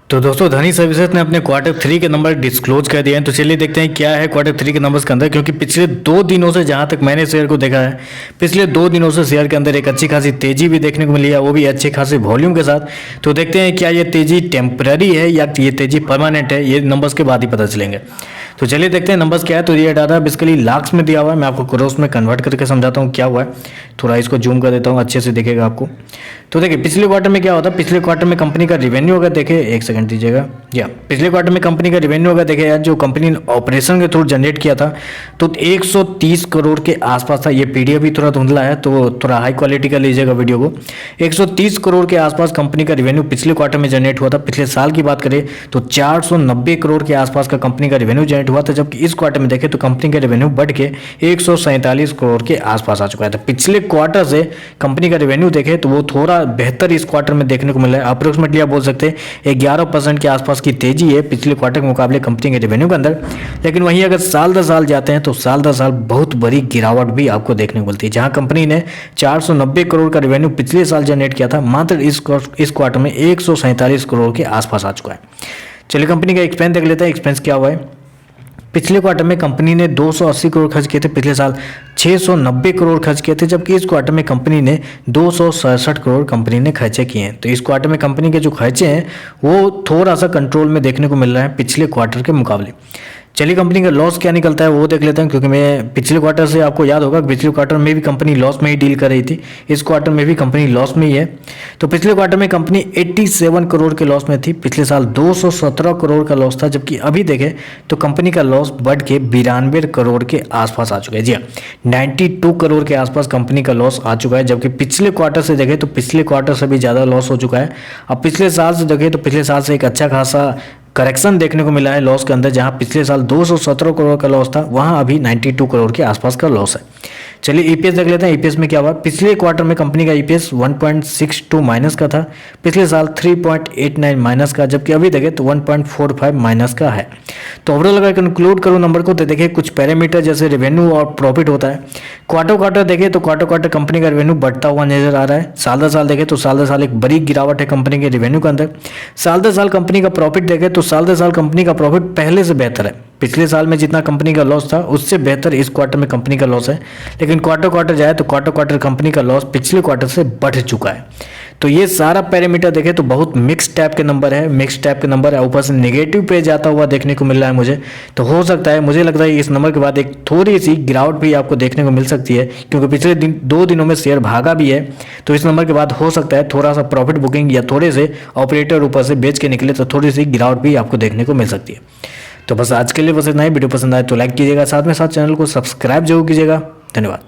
तो दोस्तों धनी सर्विसेज ने अपने Q3 के नंबर डिस्क्लोज कर दिए हैं। तो चलिए देखते हैं क्या है Q3 के नंबर्स के अंदर, क्योंकि पिछले 2 दिनों से जहां तक मैंने शेयर को देखा है, पिछले 2 दिनों से शेयर के अंदर एक अच्छी खासी तेजी भी देखने को मिली है, वो भी अच्छे खासे वॉल्यूम के साथ। तो देखते हैं क्या ये तेजी टेम्पररी है या ये तेजी परमानेंट है, ये नंबर्स के बाद ही पता चलेंगे। तो चलिए देखते हैं नंबर्स क्या है। तो ये डाटा बेसिकली लाख्स में दिया हुआ है, मैं आपको क्रोस में कन्वर्ट करके समझाता हूँ क्या हुआ है। थोड़ा इसको जूम कर देता हूँ, अच्छे से दिखेगा आपको। तो देखिए पिछले क्वार्टर में क्या होता है, पिछले क्वार्टर में कंपनी का रिवेन्यू अगर देखे, एक सेकंड दीजिएगा, या पिछले क्वार्टर में कंपनी का रिवेन्यू अगर देखे यार, जो कंपनी ने ऑपरेशन के थ्रू जनरेट किया था तो 130 करोड़ के आसपास था। ये पीडीएफ भी थोड़ा धुंधला है तो थोड़ा हाई क्वालिटी का लीजिएगा वीडियो को। 130 करोड़ के आसपास कंपनी का रिवेन्यू पिछले क्वार्टर में जनरेट हुआ था। पिछले साल की बात करें तो 490 करोड़ के आसपास का कंपनी का रिवेन्यू जनरेट हुआ था, जबकि इस क्वार्टर में देखें तो कंपनी का रिवेन्यू बढ़ के 147 करोड़ के आसपास आ चुका है। तो पिछले क्वार्टर से कंपनी का रिवेन्यू देखें तो वो थोड़ा बेहतर इस क्वार्टर में देखने को मिला है। अप्रोक्सीमेटली आप बोल सकते हैं 11% के आसपास की तेजी है पिछले क्वार्टर के मुकाबले कंपनी के रिवेन्यू के अंदर। लेकिन वहीं अगर साल दर साल जाते हैं तो साल दर साल बहुत बड़ी गिरावट भी आपको देखने को मिलती है। जहां कंपनी ने 490 करोड़ का रिवेन्यू पिछले साल जनरेट किया था, मात्र इस क्वार्टर में 147 करोड़ के आसपास आ चुका है। चलिए कंपनी का एक्सपेंस देख लेते हैं, एक्सपेंस क्या हुआ है। पिछले क्वार्टर में कंपनी ने 280 करोड़ खर्च किए थे, पिछले साल 690 करोड़ खर्च किए थे, जबकि इस क्वार्टर में कंपनी ने 267 करोड़ कंपनी ने खर्चे किए हैं। तो इस क्वार्टर में कंपनी के जो खर्चे हैं वो थोड़ा सा कंट्रोल में देखने को मिल रहा है पिछले क्वार्टर के मुकाबले। चलिए कंपनी का लॉस क्या निकलता है वो देख लेते हैं, क्योंकि मैं पिछले क्वार्टर से आपको याद होगा पिछले क्वार्टर में भी कंपनी लॉस में ही डील कर रही थी, इस क्वार्टर में भी कंपनी लॉस में ही है। तो पिछले क्वार्टर में कंपनी 87 करोड़ के लॉस में थी, पिछले साल 217 करोड़ का लॉस था, जबकि अभी देखें तो कंपनी का लॉस बढ़ के 92 करोड़ के आसपास आ चुका है। जी हाँ, 92 करोड़ के आसपास कंपनी का लॉस आ चुका है, जबकि पिछले क्वार्टर से देखें तो पिछले क्वार्टर से भी ज़्यादा लॉस हो चुका है। अब पिछले साल से देखें तो पिछले साल से एक अच्छा खासा करेक्शन देखने को मिला है लॉस के अंदर। जहां पिछले साल 217 करोड़ का लॉस था, वहां अभी 92 करोड़ के आसपास का लॉस है। चलिए ईपीएस देख लेते हैं, ईपीएस में क्या हुआ। पिछले क्वार्टर में कंपनी का ईपीएस 1.62 माइनस का था, पिछले साल 3.89 माइनस का, जबकि अभी देखें तो 1.45 माइनस का है। तो ओवरऑल अगर कंक्लूड करूँ नंबर को तो देखिए कुछ पैरामीटर जैसे रेवेन्यू और प्रॉफिट होता है। क्वार्टर देखें तो क्वार्टर कंपनी का रेवेन्यू बढ़ता हुआ नजर आ रहा है। साल दर साल देखें तो साल दर साल एक बड़ी गिरावट है कंपनी के रेवेन्यू के अंदर। साल दर साल कंपनी का प्रॉफिट देखें तो साल दर साल कंपनी का प्रॉफिट पहले से बेहतर है। पिछले साल में जितना कंपनी का लॉस था उससे बेहतर इस क्वार्टर में कंपनी का लॉस है। लेकिन क्वार्टर जाए तो क्वार्टर कंपनी का लॉस पिछले क्वार्टर से बढ़ चुका है। तो ये सारा पैरामीटर देखें तो बहुत मिक्स टाइप के नंबर है, मिक्स टाइप के नंबर है, ऊपर से नेगेटिव पे जाता हुआ देखने को मिल रहा है मुझे। तो हो सकता है, मुझे लगता है इस नंबर के बाद एक थोड़ी सी गिरावट भी आपको देखने को मिल सकती है, क्योंकि पिछले 2 दिनों में शेयर भागा भी है। तो इस नंबर के बाद हो सकता है थोड़ा सा प्रॉफिट बुकिंग या थोड़े से ऑपरेटर ऊपर से बेच के निकले, तो थोड़ी सी गिरावट भी आपको देखने को मिल सकती है। तो बस आज के लिए बस इतना ही। वीडियो पसंद आए तो लाइक कीजिएगा, साथ में साथ चैनल को सब्सक्राइब जरूर कीजिएगा। धन्यवाद।